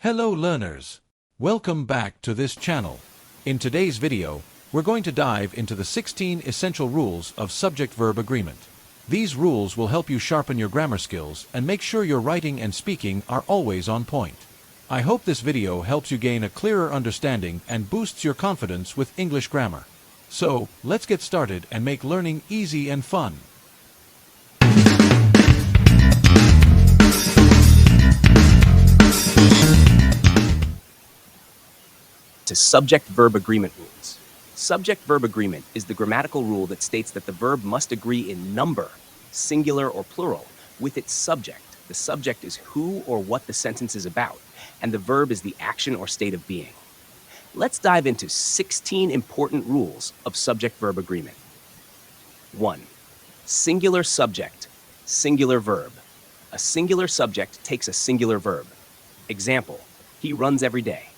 Hello learners! Welcome back to this channel. In today's video, we're going to dive into the 16 essential rules of subject-verb agreement. These rules will help you sharpen your grammar skills and make sure your writing and speaking are always on point. I hope this video helps you gain a clearer understanding and boosts your confidence with English grammar. So, let's get started and make learning easy and fun. To subject-verb agreement rules. Subject-verb agreement is the grammatical rule that states that the verb must agree in number, singular or plural, with its subject. The subject is who or what the sentence is about, and the verb is the action or state of being. Let's dive into 16 important rules of subject-verb agreement. 1. Singular subject, singular verb. A singular subject takes a singular verb. Example, he runs every day.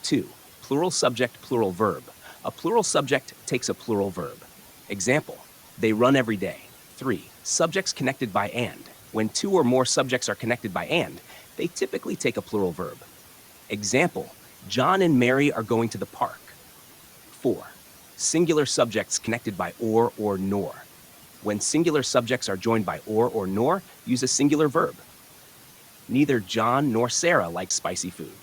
2. Plural subject, plural verb. A plural subject takes a plural verb. Example, they run every day. 3. Subjects connected by and. When two or more subjects are connected by and, they typically take a plural verb. Example, John and Mary are going to the park. 4. Singular subjects connected by or nor. When singular subjects are joined by or nor, use a singular verb. Neither John nor Sarah like spicy food.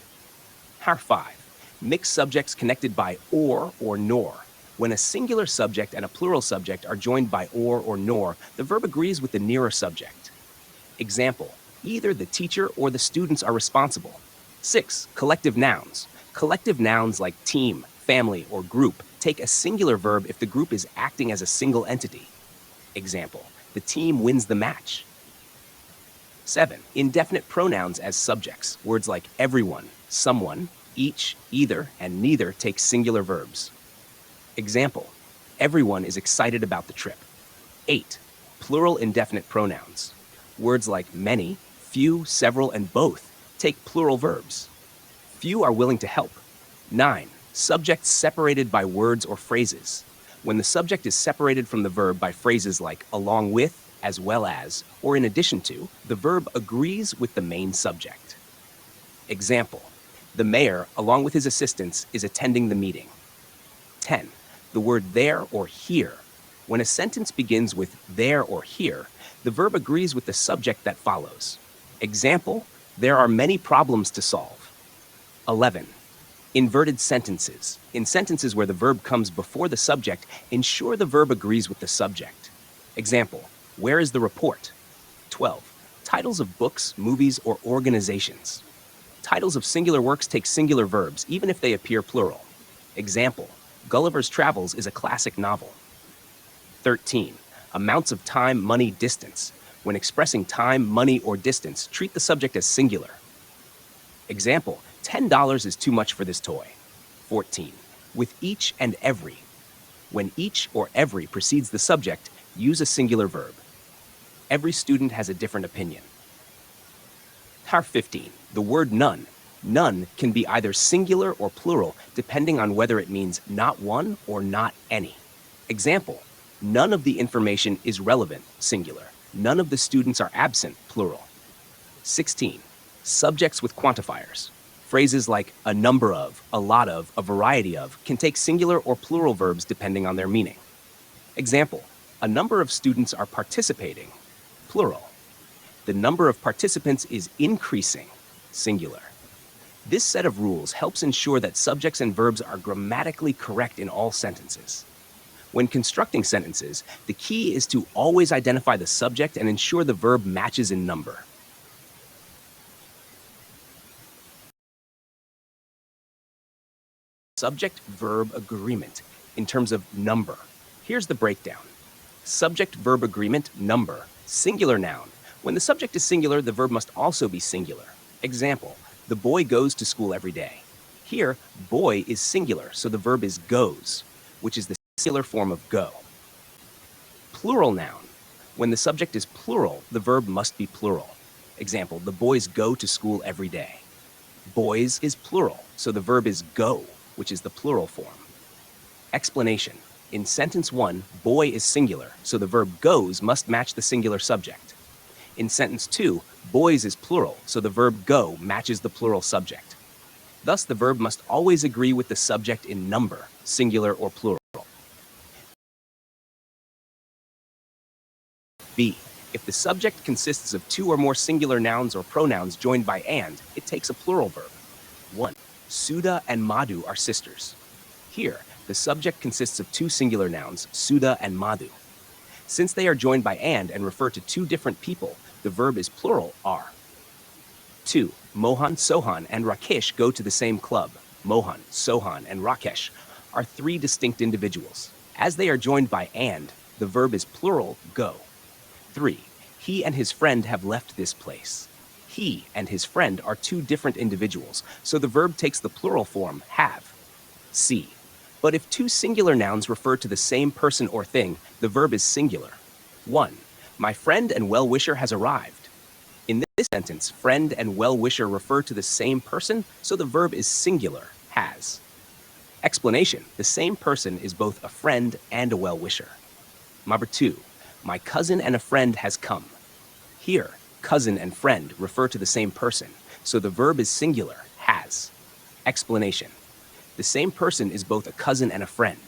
5. Mixed subjects connected by or nor. When a singular subject and a plural subject are joined by or nor, the verb agrees with the nearer subject. Example, either the teacher or the students are responsible. 6. Collective nouns. Collective nouns like team, family, or group take a singular verb if the group is acting as a single entity. Example, the team wins the match. 7. Indefinite pronouns as subjects. Words like everyone, someone, each, either, and neither take singular verbs. Example, everyone is excited about the trip. 8. Plural indefinite pronouns. Words like many, few, several, and both take plural verbs. Few are willing to help. 9. Subjects separated by words or phrases. When the subject is separated from the verb by phrases like along with, as well as, or in addition to, the verb agrees with the main subject. Example, the mayor, along with his assistants, is attending the meeting. 10. The word there or here. When a sentence begins with there or here, the verb agrees with the subject that follows. Example, there are many problems to solve. 11. Inverted sentences. In sentences where the verb comes before the subject, ensure the verb agrees with the subject. Example, where is the report? 12. Titles of books, movies, or organizations. Titles of singular works take singular verbs, even if they appear plural. Example, Gulliver's Travels is a classic novel. 13. Amounts of time, money, distance. When expressing time, money, or distance, treat the subject as singular. Example, $10 is too much for this toy. 14. With each and every. When each or every precedes the subject, use a singular verb. Every student has a different opinion. 15. The word none. None can be either singular or plural, depending on whether it means not one or not any. Example, none of the information is relevant, singular. None of the students are absent, plural. 16. Subjects with quantifiers. Phrases like a number of, a lot of, a variety of can take singular or plural verbs depending on their meaning. Example, a number of students are participating, plural. The number of participants is increasing, singular. This set of rules helps ensure that subjects and verbs are grammatically correct in all sentences. When constructing sentences, the key is to always identify the subject and ensure the verb matches in number. Subject-verb agreement in terms of number. Here's the breakdown. Subject-verb agreement, number, singular noun. When the subject is singular, the verb must also be singular. Example, the boy goes to school every day. Here, boy is singular, so the verb is goes, which is the singular form of go. Plural noun. When the subject is plural, the verb must be plural. Example, the boys go to school every day. Boys is plural, so the verb is go, which is the plural form. Explanation. In sentence 1, boy is singular, so the verb goes must match the singular subject. In sentence 2, Boys is plural, so the verb go matches the plural subject. Thus, the verb must always agree with the subject in number, singular or plural. B. If the subject consists of two or more singular nouns or pronouns joined by and, it takes a plural verb. 1. Sudha and Madhu are sisters. Here, the subject consists of two singular nouns, Sudha and Madhu. Since they are joined by and refer to two different people, the verb is plural, are. 2. Mohan, Sohan, and Rakesh go to the same club. Mohan, Sohan, and Rakesh are three distinct individuals. As they are joined by and, the verb is plural, go. 3. He and his friend have left this place. He and his friend are two different individuals, so the verb takes the plural form, have. C. But if two singular nouns refer to the same person or thing, the verb is singular. 1. My friend and well-wisher has arrived. In this sentence, friend and well-wisher refer to the same person, so the verb is singular, has. Explanation: the same person is both a friend and a well-wisher. Number 2. My cousin and a friend has come. Here, cousin and friend refer to the same person, so the verb is singular, has. Explanation: the same person is both a cousin and a friend.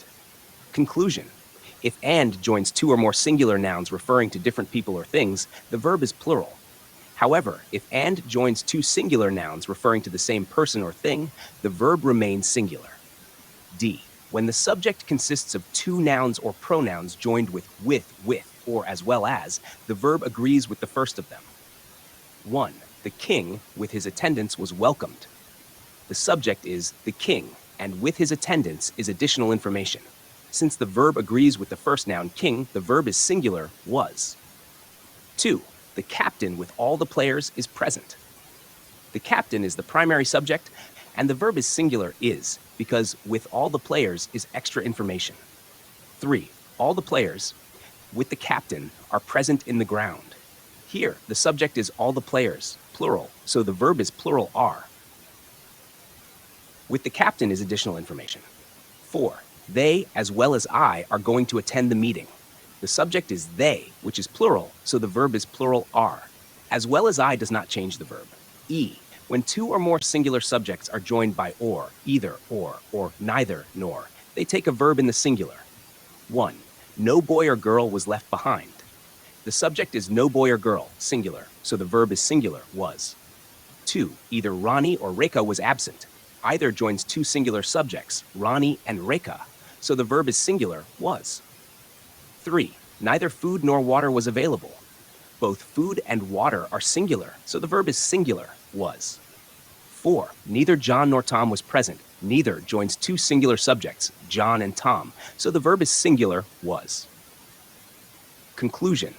Conclusion: if and joins two or more singular nouns referring to different people or things, the verb is plural. However, if and joins two singular nouns referring to the same person or thing, the verb remains singular. D. When the subject consists of two nouns or pronouns joined with, or as well as, the verb agrees with the first of them. 1. The king, with his attendants, was welcomed. The subject is the king, and with his attendants is additional information. Since the verb agrees with the first noun king, the verb is singular, was. 2. The captain with all the players is present. The captain is the primary subject, and the verb is singular, is, because with all the players is extra information. 3. All the players, with the captain, are present in the ground. Here, the subject is all the players, plural, so the verb is plural, are. With the captain is additional information. 4. They, as well as I, are going to attend the meeting. The subject is they, which is plural, so the verb is plural, are. As well as I does not change the verb. E. When two or more singular subjects are joined by or, either or neither nor, they take a verb in the singular. 1. No boy or girl was left behind. The subject is no boy or girl, singular, so the verb is singular, was. 2. Either Rani or Rekha was absent. Either joins two singular subjects, Rani and Rekha, so the verb is singular, was. 3. Neither food nor water was available. Both food and water are singular, so the verb is singular, was. 4. Neither John nor Tom was present. Neither joins two singular subjects, John and Tom, so the verb is singular, was. Conclusion.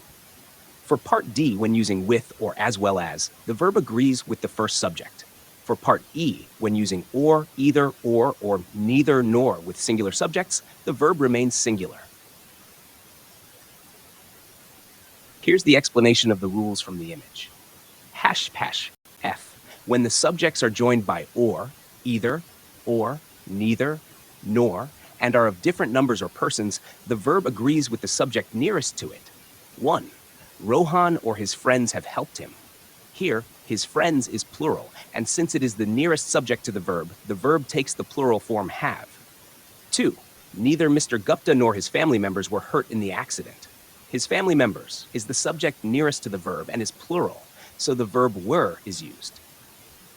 For part D, when using with or as well as, the verb agrees with the first subject. For part E, when using or, either, or neither nor with singular subjects, the verb remains singular. Here's the explanation of the rules from the image. Hash F. When the subjects are joined by or, either, or, neither, nor, and are of different numbers or persons, the verb agrees with the subject nearest to it. 1. Rohan or his friends have helped him. Here, his friends is plural, and since it is the nearest subject to the verb takes the plural form have. 2. Neither Mr. Gupta nor his family members were hurt in the accident. His family members is the subject nearest to the verb and is plural, so the verb were is used.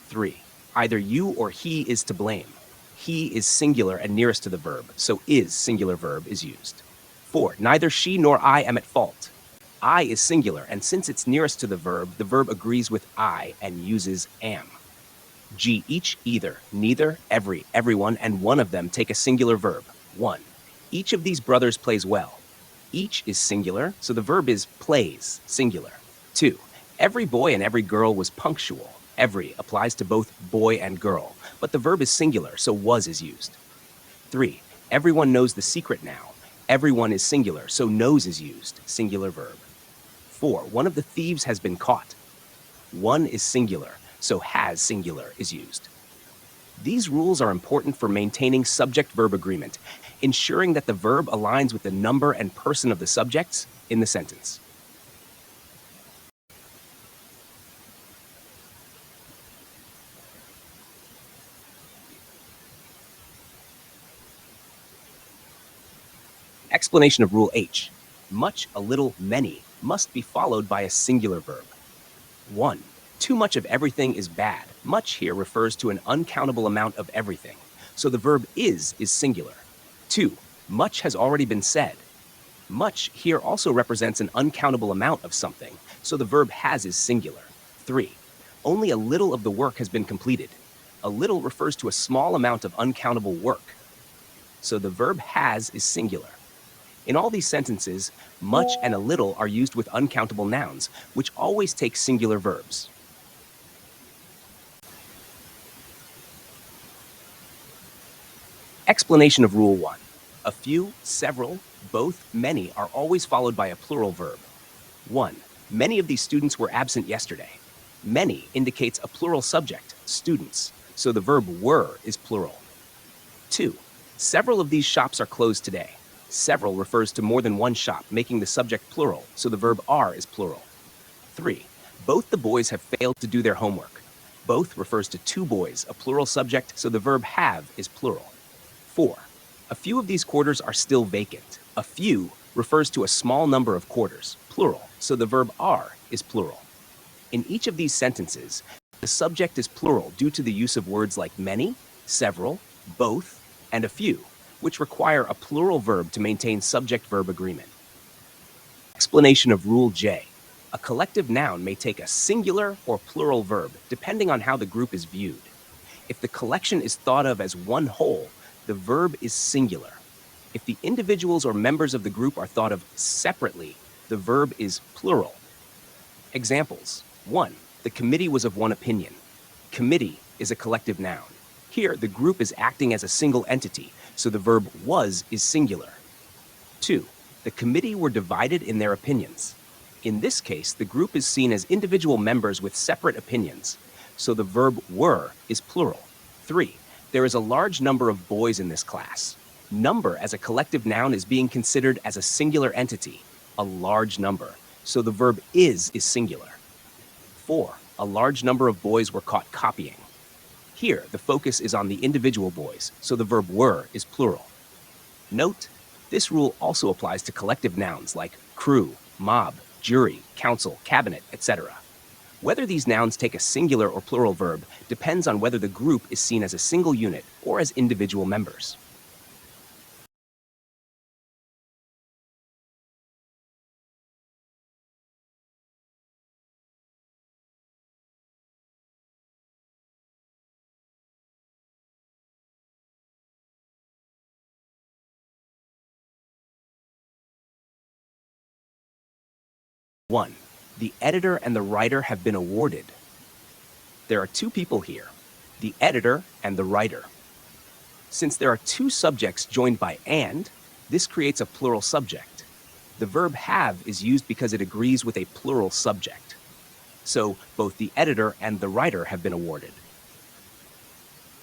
3. Either you or he is to blame. He is singular and nearest to the verb, so is singular verb is used. 4. Neither she nor I am at fault. I is singular, and since it's nearest to the verb agrees with I and uses am. G. Each, either, neither, every, everyone, and one of them take a singular verb. 1. Each of these brothers plays well. Each is singular, so the verb is plays, singular. 2. Every boy and every girl was punctual. Every applies to both boy and girl, but the verb is singular, so was is used. 3. Everyone knows the secret now. Everyone is singular, so knows is used, singular verb. 4. One of the thieves has been caught. One is singular, so has singular is used. These rules are important for maintaining subject-verb agreement, ensuring that the verb aligns with the number and person of the subjects in the sentence. Explanation of Rule H. Much, a little, many must be followed by a singular verb. 1. Too much of everything is bad. Much here refers to an uncountable amount of everything, so the verb is singular. 2. Much has already been said. Much here also represents an uncountable amount of something, so the verb has is singular. 3. Only a little of the work has been completed. A little refers to a small amount of uncountable work, so the verb has is singular. In all these sentences, much and a little are used with uncountable nouns, which always take singular verbs. Explanation of Rule 1. A few, several, both, many are always followed by a plural verb. 1. Many of these students were absent yesterday. Many indicates a plural subject, students, so the verb were is plural. 2. Several of these shops are closed today. Several refers to more than one shop, making the subject plural, so the verb are is plural. 3. Both the boys have failed to do their homework. Both refers to two boys, a plural subject, so the verb have is plural. 4. A few of these quarters are still vacant. A few refers to a small number of quarters, plural, so the verb are is plural. In each of these sentences, the subject is plural due to the use of words like many, several, both, and a few, which require a plural verb to maintain subject-verb agreement. Explanation of Rule J. A collective noun may take a singular or plural verb, depending on how the group is viewed. If the collection is thought of as one whole, the verb is singular. If the individuals or members of the group are thought of separately, the verb is plural. Examples. 1. The committee was of one opinion. Committee is a collective noun. Here, the group is acting as a single entity, so the verb was is singular. 2. The committee were divided in their opinions. In this case, the group is seen as individual members with separate opinions, so the verb were is plural. 3. There is a large number of boys in this class. Number as a collective noun is being considered as a singular entity, a large number, so the verb is singular. 4. A large number of boys were caught copying. Here, the focus is on the individual boys, so the verb were is plural. Note, this rule also applies to collective nouns like crew, mob, jury, council, cabinet, etc. Whether these nouns take a singular or plural verb depends on whether the group is seen as a single unit or as individual members. One, the editor and the writer have been awarded. There are two people here, the editor and the writer. Since there are two subjects joined by and, this creates a plural subject. The verb have is used because it agrees with a plural subject. So both the editor and the writer have been awarded.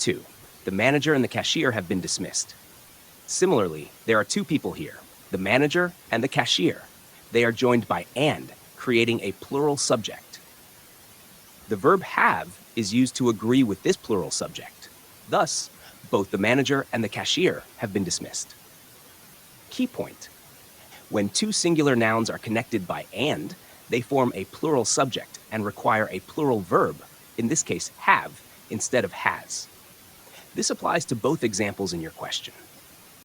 2. The manager and the cashier have been dismissed. Similarly, there are two people here, the manager and the cashier. They are joined by and, creating a plural subject. The verb have is used to agree with this plural subject. Thus, both the manager and the cashier have been dismissed. Key point. When two singular nouns are connected by and, they form a plural subject and require a plural verb, in this case have, instead of has. This applies to both examples in your question.